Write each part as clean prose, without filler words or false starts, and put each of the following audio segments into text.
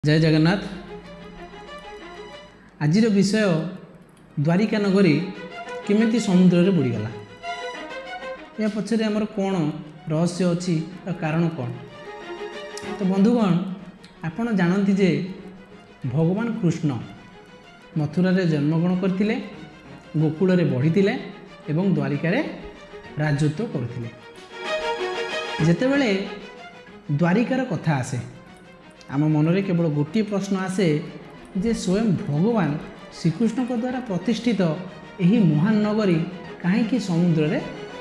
जय जगन्नाथ। आजिर विषय द्वारिका नगरी केमिति समुद्र रे बुड़ीगला। या पछरे आमर कौन रहस्य अच्छी कारण कौन। तो बंधुगण आपण जानती जे भगवान कृष्ण मथुरा रे जन्मग्रहण करथिले, गोकुल रे बढ़ीथिले एवं द्वारिका रे राजत्व करथिले। जेतेबेले द्वारिकार कथा आसे आम मनरे केवल गोटे प्रश्न आसे जे स्वयं भगवान श्रीकृष्ण द्वारा प्रतिष्ठित यही महान नगरी कहीं समुद्र रे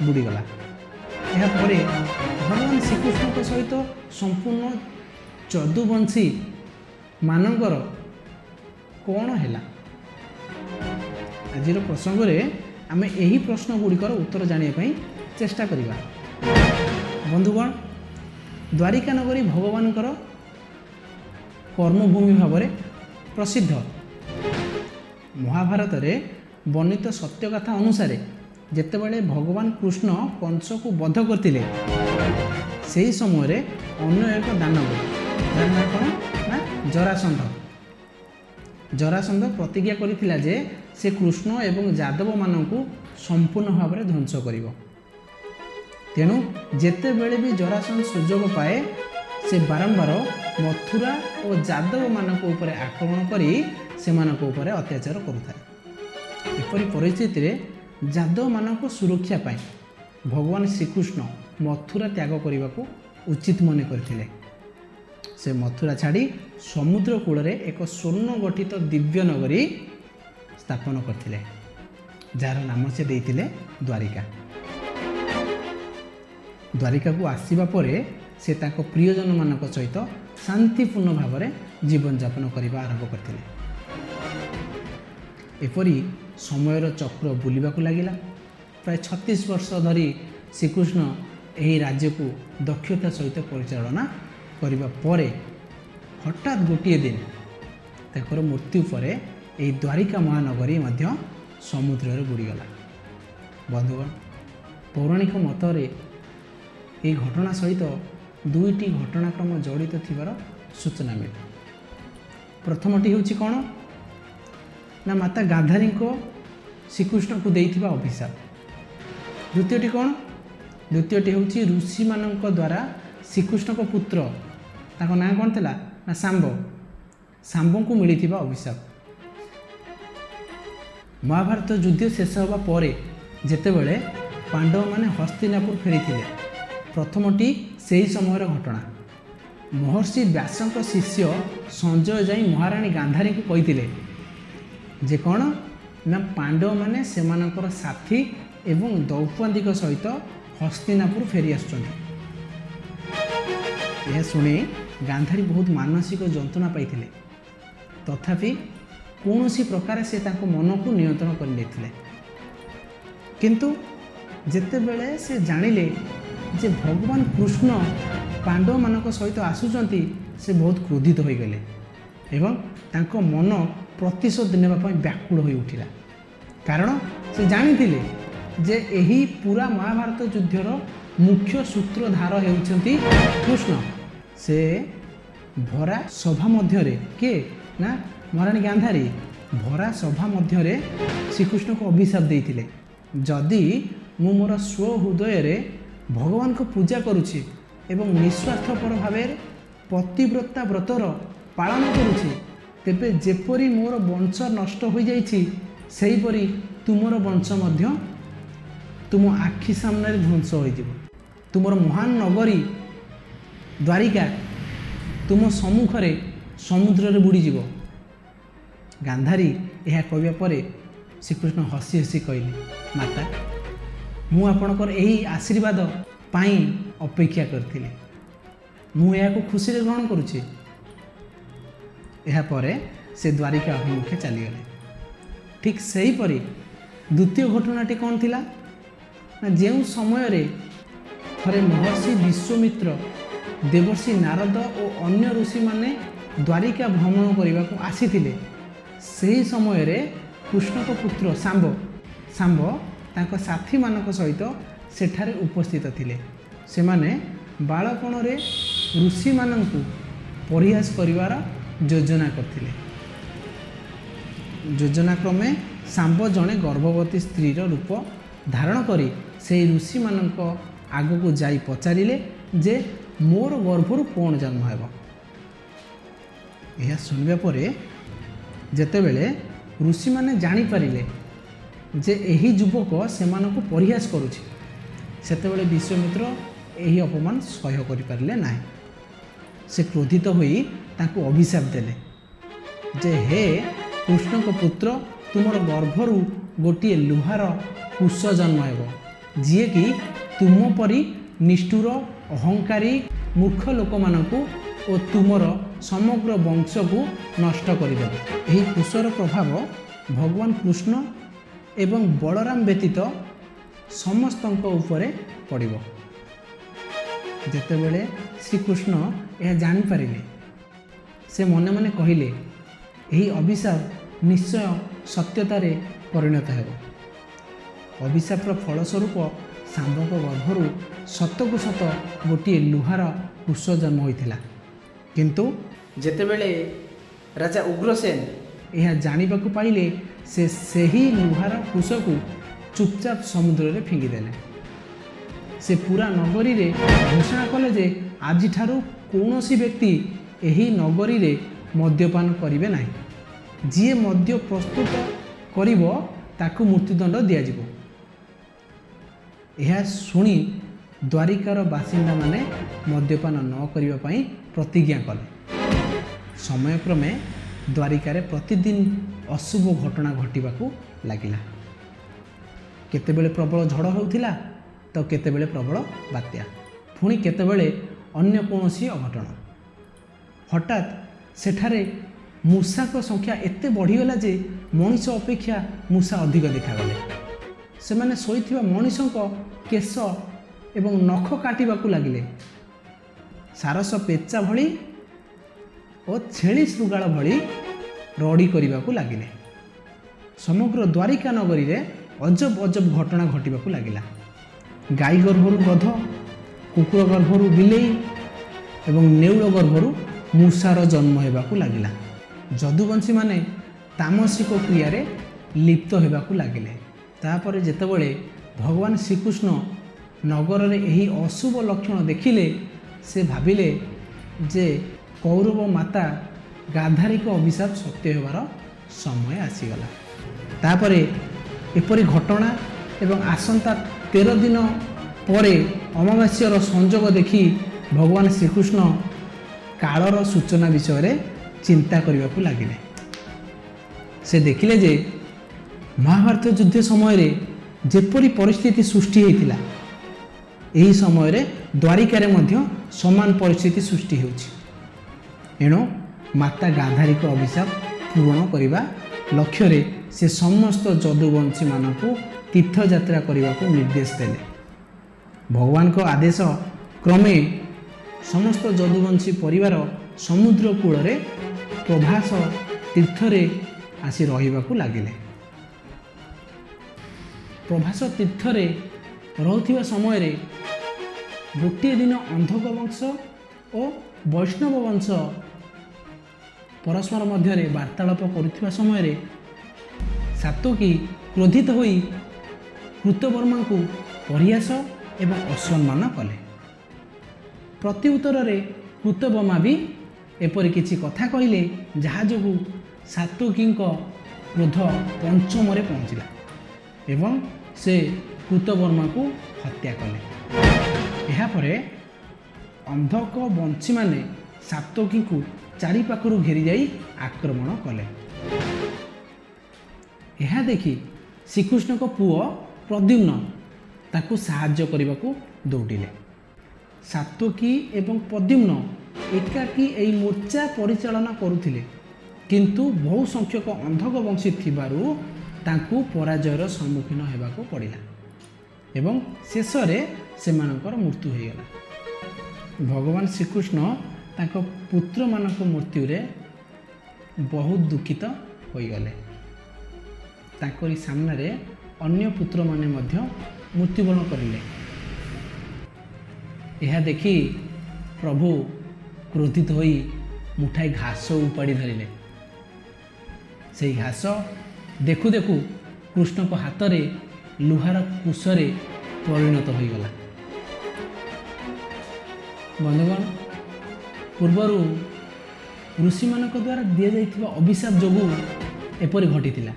बुड़ीगला। यह परे भगवान श्रीकृष्ण सहित संपूर्ण चतुवंशी मानकर कौन है। आज प्रसंग रे आमे यही प्रश्न गुड़िकर उत्तर जानिया चेष्टा करिबा। बंधुगण द्वारिका नगरी भगवानकर कर्मभूमि भाव में प्रसिद्ध। महाभारत रे वर्णित सत्यकथा अनुसार जेतेबेले भगवान कृष्ण कंस को वध करथिले से समय रे अन्य एक दानव ना कौन ना जरासंध प्रतिज्ञा करथिला जे से कृष्ण एवं यादव मानकु संपूर्ण भाव में ध्वंस करिवो। तेणु जेतेबेले भी जरासंध सुजोग पाए से बारंबार मथुरा और यादव मानक ऊपर आक्रमण करी से मानक ऊपर अत्याचार करुଥାଏ। एपरी परिस्थिति रे यादव मानक सुरक्षा पाई भगवान श्रीकृष्ण मथुरा त्याग करने को उचित मन करथिले। से मथुरा छाड़ी समुद्र कूल रे एक स्वर्ण गठित दिव्य नगरी स्थापन करथिले जार नाम से देइथिले द्वारिका। द्वारिका को आसीबा परे से ताको प्रियजन मानक सहित शांतिपूर्ण भाव में जीवन यापन करने आरंभ करथिले। एपरी समयर चक्र बुलिबाकु लागिला। प्राय 36 वर्ष धरी श्रीकृष्ण यही राज्य को दक्षता सहित परिचालना करने परे हठात गोटे दिन ताकर मृत्यु पर यही द्वारिका महानगरी मध्य समुद्र रे बुड़ीगला। बंधुगण पौराणिक मतरे यही घटना सहित दुईटी घटनाक्रम जड़ित थिबार सूचना मिले। प्रथमटी होछि कौन ना माता गांधारी को श्रीकृष्ण को देइथिबा अभिशाप। द्वितीयटी कौन द्वितीयटी होछि ऋषि मानक द्वारा श्रीकृष्ण को पुत्र ताको नाम कौन थिला ना सांब को मिलिथिबा अभिशाप। महाभारत युद्ध शेष होगा परे जेतेबेले पांडव माने हस्तिनापुर फेरीथिले प्रथमटी सही समय घटना। महर्षि व्यासंक शिष्य संजय जाई महारानी गांधारी को कहिथिले जे कौन ना पांडव माने सेमानकर साथी एवं द्रौपदी सहित हस्तिनापुर फेरी आसुचंती। यह शुणी गांधारी बहुत मानसिक जंत्रणा पाइथिले तथापि कौनसी प्रकार से तांको मन को नियंत्रण कर लेथिले। किंतु जेतेबेले से जानिले जे भगवान कृष्ण पांडव मानक सहित आसुचंती से बहुत क्रोधित हो गले एवं तांको मन प्रतिशोध नेबापई व्याकुल हो उठिला। कारण से जानिथिले जे एही पूरा महाभारत युद्धर मुख्य सूत्रधार हेउचंती कृष्ण। से भरा सभा मध्यरे के ना महारानी गांधारी भरा सभा मध्यरे श्रीकृष्ण को अभिशाप देइथिले जदि मु मोर स्व हृदय रे भगवान को पूजा करुछि एवं निस्वार्थपर भाव पतिव्रता व्रतर पालन करुछि तेबे जेपरी मोर वंश नष्ट हो जाइछि सेहीपरि तुमर वंश मध्य तुम आखि सामने ध्वंस हो जिवो। तुमर महान नगरी द्वारिका तुम सम्मुख रे समुद्र रे बुड़ी जिवो। गांधारी यह कहवा पर श्रीकृष्ण हसी हसी कहले माता मु आपणकर यही आशीर्वाद पाई अपेक्षा करथिले मु या खुशी ग्रहण करुछि। यह परे से द्वारिका अभिमुखे चलीगले। ठीक सही परी द्वितीय घटनाटी कौन थिला ना जो समय रे थरे महर्षि विश्वामित्र देवर्षि नारद और अन्य ऋषि माने द्वारिका भ्रमण करने को आसीथिले सही समय रे कृष्ण को पुत्र सांब तांको साथी मानक सहित सेठारे उपस्थित थिले। सेमाने बालपण रे ऋषि मानकु परिहास करिवार योजना करथिले। योजना क्रमे सांब जड़े गर्भवती स्त्री रूप धारण करी से ऋषि मानक आग को जाई पचारिले जे मोर गर्भरु कौन जन्म हेब। यह सुनिबा परे जेतेबेले ऋषि माने जानी पारिले जे एही युवक सेमानकु परिहास करुछि सेतेबेले विश्वामित्र एही अपमान सह्य करि पारिले नाही। से क्रोधित होई तांको अभिशाप देले जे हे कृष्ण को पुत्र तुमर गर्भरु गोटे लुहार कुश जन्म हेब जी कि तुम परी निष्ठुर अहंकारी मूर्ख लोक मानकु और तुमर समग्र वंश को नष्ट करिदेब। एही कुशर प्रभाव भगवान कृष्ण एवं बलराम व्यतीत समस्तଙ୍କ उपरे पड़िबो। जेतेबेले श्रीकृष्ण यह जानी पारिले से मने मने कहिले एही अभिशाप निश्चय सत्यतारे परिणत हेब। अभिशापर फलस्वरूप सांबक गर्भरु सतकु सत गोटे लुहार कुश जन्म होइथिला। किंतु जेतेबेले राजा उग्रसेन यह जानिबाकु पाइले से सही लुहार कुश को चुपचाप समुद्र रे फिंगिदेले। से पूरा नगरी रे घोषणा कले जे आज ठारू कौनसी व्यक्ति एही नगरी रे मद्यपान करिवे नाही। जी मद्य प्रस्तुत करिवो ताकू मृत्युदंड दिया जिवो। यह शुणी द्वारिकार बासिंदा माने मद्यपान न करिवा पई प्रतिज्ञा कले। समयक्रमे द्वारिकार प्रतिदिन अशुभ घटना घटिबाकू लागिला। केतेबेले प्रबल झड़ होउथिला तो केतेबेले प्रबल बात्या पुणी केतेबेले अन्य कौनसी अघटन। हठात सेठारे मूषा को संख्या एते बढ़ीगला जे मनीष अपेक्षा मूषा अधिक देखागले। से माने सोईथिबा मनीषक केश एवं नख काटिबाकू लागिले। सारस पेचा भली और छेली शृगाल भली रड़ी करिबाकू लागिले। समग्र द्वारिका नगरी रे अजब अजब घटना घटिबाकू लागिला। गाई गर्भरु गध, कुकुर गर्भरु बिलेई एवं नेउल गर्भरु मूषार जन्म हेबाकू लागिला। जदुवंशी माने तामसिक क्रिया रे लिप्त हेबाकू लागिले। तापर जेतेबेले भगवान श्रीकृष्ण नगर रे एही अशुभ लक्षण देखिले से भाविले जे कौरव माता गांधारीक अभिशाप सत्य हेबार समय आसीगला। तापरे एपरी घटना एवं आसंता 13 दिन परे अमावास्यर संजोग देखि भगवान श्रीकृष्ण कालर सूचना विषय चिंता करने लगिले। से देखिले जे महाभारत युद्ध समय रे जेपरी परिस्थिति सृष्टि होइतिला एही समय रे द्वारिका मध्य समान परिस्थिति सृष्टि होउछि। एणु माता गांधारी को अभिशाप पूर्ण करिबा लक्ष्य रे से समस्त जदुवंशी मानकु तीर्थ यात्रा करने को निर्देश देले। भगवान को आदेश क्रमे समस्त जदुवंशी परिवार समुद्र कूल रे प्रभास तीर्थ रे आसी रहिबाकू लागिले। प्रभास तीर्थ रे रहउथिबा समय रे गोटे दिन अंधक वंश और वैष्णव वंश परस्पर मध्य रे वार्तालाप करुथिबा समय रे सातकी क्रोधित होई कृतवर्मा को परिहास एवं असम्मान कले। प्रत्युत्तर रे कृतवर्मा भी एपरि किछि कथा कहिले जहा जोगु सातकी क्रोध पंचम रे पहुँचला एवं से कृतवर्मा को हत्या कले। यहा परे अंधक वंशी माने सातकी को चारि पाखरु घेरी जाई आक्रमण कले। यह देखि श्रीकृष्ण को पुओ प्रद्युम्न ताकू साहाय्य करने को दौड़िले। सातकी एवं प्रद्युम्न एकाकी एई मोर्चा परिचालना करुथिले किंतु बहु संख्यक अंधक वंशी थिबारु तांकू पराजयर सम्मुखीन हेबाकू पड़िला एवं शेष रे सेमानकर मृत्यु होइगला। भगवान श्रीकृष्ण तांको पुत्र मानक मृत्यु रे बहुत दुखित होइगले। ताकरी सामने रे अन्य पुत्र माने मध्य मृत्युवरण करिले। यह देखि प्रभु क्रोधित होई मुठाई घास उपाड़ी धरिले। से घास देखु देखु कृष्ण को हाथ में लुहार कुशरे परिणत हो गला। बंधुगण, पूर्वर ऋषि मान द्वारा दि जाइथिबा अभिशाप जोगु एपरि घटिथिला।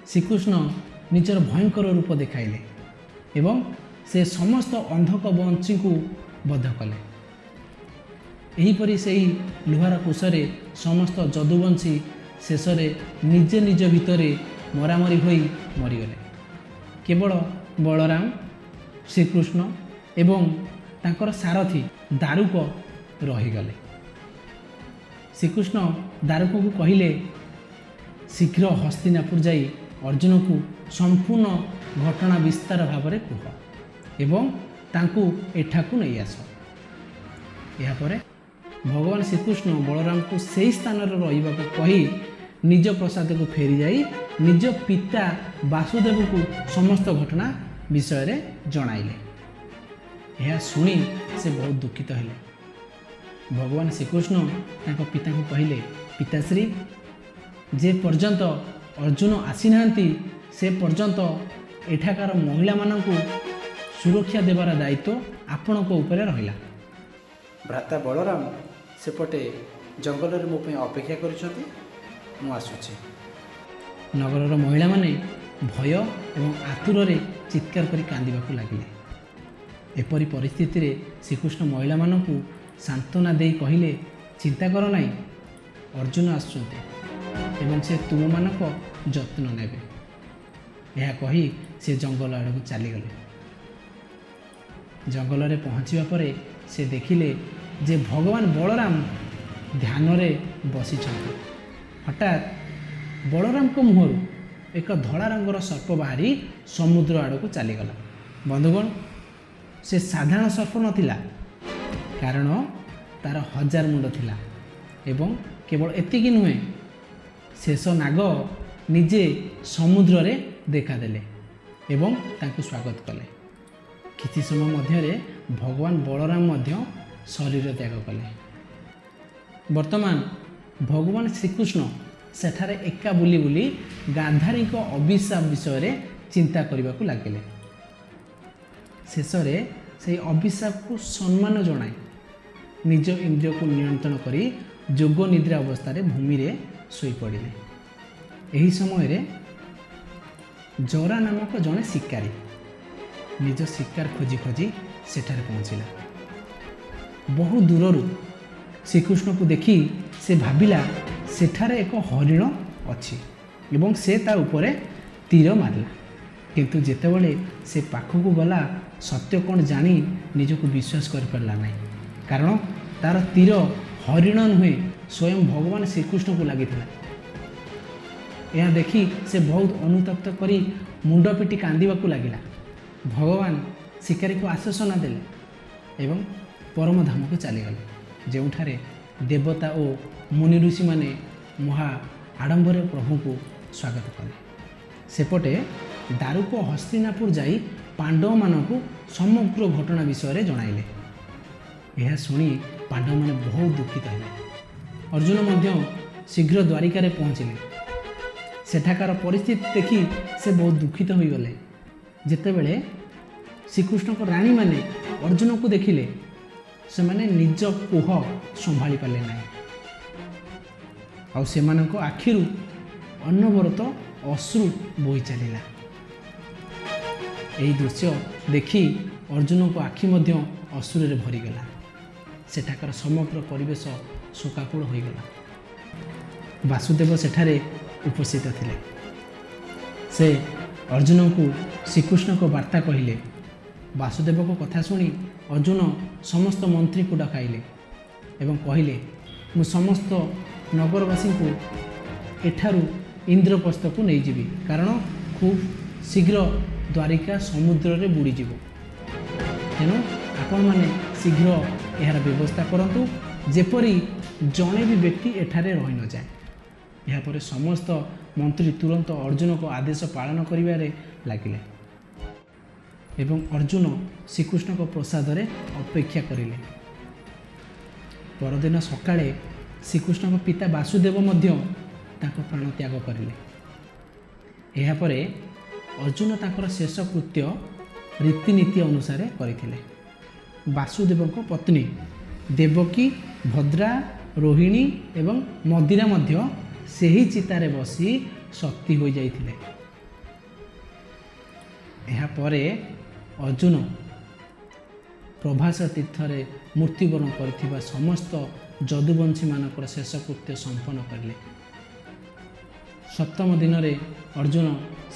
श्रीकृष्ण निजर भयंकर रूप देखाइले एवं से समस्त अंधक वंशी को बध कले। एहीपरि से लुहार कुशरे समस्त जदुवंशी शेष निजे निज भितर मरामरी होई मरीगले। केवल बलराम, श्रीकृष्ण एवं तांकर सारथी दारुक रहीगले। श्रीकृष्ण दारुक को कहिले, शीघ्र हस्तिनापुर जाई अर्जुन को संपूर्ण घटना विस्तार भाव में कह एवं तांकु एठाकू नहीं आस। यापर भगवान श्रीकृष्ण बलराम को सही स्थान रही कही निज प्रसाद को फेरी जाई निज पिता वासुदेव को समस्त घटना विषय जणाइले। यह शुणी से बहुत दुखित हेले। भगवान श्रीकृष्ण तांको पिता को कहिले, पिताश्री, जे पर्यंत अर्जुन आसी नांती से पर्यंत एठाकार महिला मानकु सुरक्षा देवार दायित्व आपण को ऊपर रहिला। भ्राता बलराम सेपटे जंगल में मो अपेक्षा करिसथि, मु आसुछि। नगरर महिला माने भय एवं आतुर चित्कार करी कांदिबाकू लागिले। एपरी परिस्थिति रे श्रीकृष्ण महिला मानकु सांत्वना देई कहिले, चिंता कर नाही, अर्जुन आसुछन्ते एवं से तुम मानक जत्न नेबे। यह कही से जंगल आड़क चलीगले। जंगल में पहुँचवा पर से देखिले जे भगवान बलराम ध्यान रे बसी। हठात बलराम को मुहर एक धड़ा रंगर सर्प बाहरी समुद्र आड़क चलीगला। बंधुगण, से साधारण सर्प नथिला, कारण तार 1000 मुंड थिला एवं केवल एतिकी नुहे, शेष नाग निजे समुद्र रे देखादेले एवं तांको स्वागत कले। किछि समय मध्य भगवान बलराम मध्य शरीर त्याग कले। वर्तमान भगवान श्रीकृष्ण सेठारे एका बुली बुली गांधारी को अभिशाप विषय चिंता करने को लगिले। शेष से अभिशाप को सम्मान जनाई निज इंद्रिय को नियंत्रण करी जोग निद्रा अवस्था भूमि रे सोई पड़े। यही समय रे जरा नामक जड़े शिकारी निज शिकार खोजी खोजी सेठारे पहुँचला। बहु दूर श्रीकृष्ण को देखी से भाविला सेठारे एक हरिण अच्छी एवं से ता उपरे तीर मारला। किंतु जेतेबेले से पाखक गला सत्य कौन जानी निजको विश्वास कर पारला नहीं, कारण तार तीर हरिण नुहे स्वयं भगवान श्रीकृष्ण को लगी। यह देखी से बहुत अनुतप्त करी मुंड पिटी कांदिबाकू लागिला। भगवान शिकारी को आश्वासन देले एवं परम धाम को चलीगले, जोठारे देवता और मुनि ऋषि माने महा आडंबर प्रभु को स्वागत कले। सेपटे दारुक हस्तिनापुर जाई पांडव मानकु समग्र घटना विषय जणाइले। यह शुणी पांडव माने बहुत दुखित हेले। अर्जुन मध्य शीघ्र द्वारिका रे पहुँचिले। सेठाकार परिस्थिति देखी से बहुत दुखित हो गले। जेतेबेले श्रीकृष्ण को राणी माने अर्जुन को देखिले, से माने निज कोह संभाली पाले नहीं और सेमानक आखिरु अनवरत अश्रु बोही चलिला। यही दृश्य देखी अर्जुन को आखि मध्य अश्रु रे भरीगला। सेठाकार समग्र परिवेश शोकाकुल हो गला। वासुदेव सेठारे उपस्थित थिले। से अर्जुन को श्रीकृष्ण को वार्ता कहिले। वासुदेव को कथा शुणी अर्जुन समस्त मंत्री को डकाइले एवं कहिले, मु समस्त नगरवासी को एठारू इंद्रप्रस्थ को नहीं जीवी, कारण खूब शीघ्र द्वारिका समुद्र रे बुड़ी जीवो। तेणु आपण माने शीघ्र यार व्यवस्था करंतु जेपरी जड़े भी व्यक्ति एठारे रही न जाए। यापर समस्त मंत्री तुरंत अर्जुन को आदेश पालन करिवारे लागिले एवं अर्जुन श्रीकृष्ण को प्रसाद रे अपेक्षा करिले। परदिन सकाळे श्रीकृष्ण पिता वासुदेव मध्य तांको प्राण त्याग करिले। एहा परे अर्जुन तांकर शेष कृत्य रीतिनीति अनुसार करथिले। वासुदेवଙ୍କ पत्नी देवकी, भद्रा, रोहिणी एवं मदिरा मध्य ସେହି ଚିତାରେ ବସି ଶକ୍ତି ହୋଇଯାଇଥିଲେ। ଏହାପରେ अर्जुन प्रभास तीर्थରେ मृत्युवरण କରିଥିବା ସମସ୍ତ ଯଦୁବଂଶୀମାନଙ୍କର ଶେଷକୃତ୍ୟ ସମ୍ପନ୍ନ କଲେ। ସପ୍ତମ ଦିନରେ अर्जुन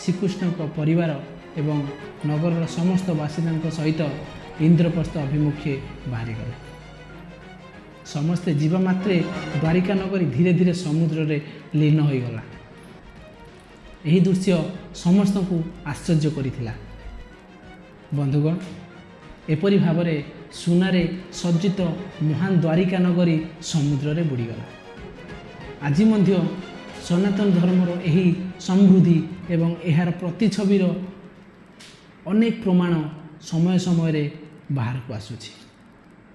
ଶ୍ରୀକୃଷ୍ଣଙ୍କ ପରିବାର ଏବଂ ନଗରର ସମସ୍ତ ବାସିନ୍ଦାଙ୍କ ସହିତ ଇନ୍ଦ୍ରପ୍ରସ୍ଥ ଅଭିମୁଖେ ବାହାରିଗଲେ। ସମସ୍ତେ ଯିବା ମାତ୍ରେ ଦ୍ୱାରିକା ନଗରୀ ଧୀରେ ଧୀରେ ସମୁଦ୍ରରେ ଲୀନ ହୋଇଗଲା। ଏହି ଦୃଶ୍ୟ ସମସ୍ତଙ୍କୁ ଆଶ୍ଚର୍ଯ୍ୟ କରିଥିଲା। ବନ୍ଧୁଗଣ, ଏପରି ଭାବରେ ସୁନାରେ ସଜ୍ଜିତ ମହାନ ଦ୍ୱାରିକା ନଗରୀ ସମୁଦ୍ରରେ ବୁଡ଼ିଗଲା। ଆଜି ମଧ୍ୟ ସନାତନ ଧର୍ମର ଏହି ସମୃଦ୍ଧି ଏବଂ ଏହାର ପ୍ରତିଛବିର ଅନେକ ପ୍ରମାଣ ସମୟ ସମୟରେ ବାହାରକୁ ଆସୁଛି।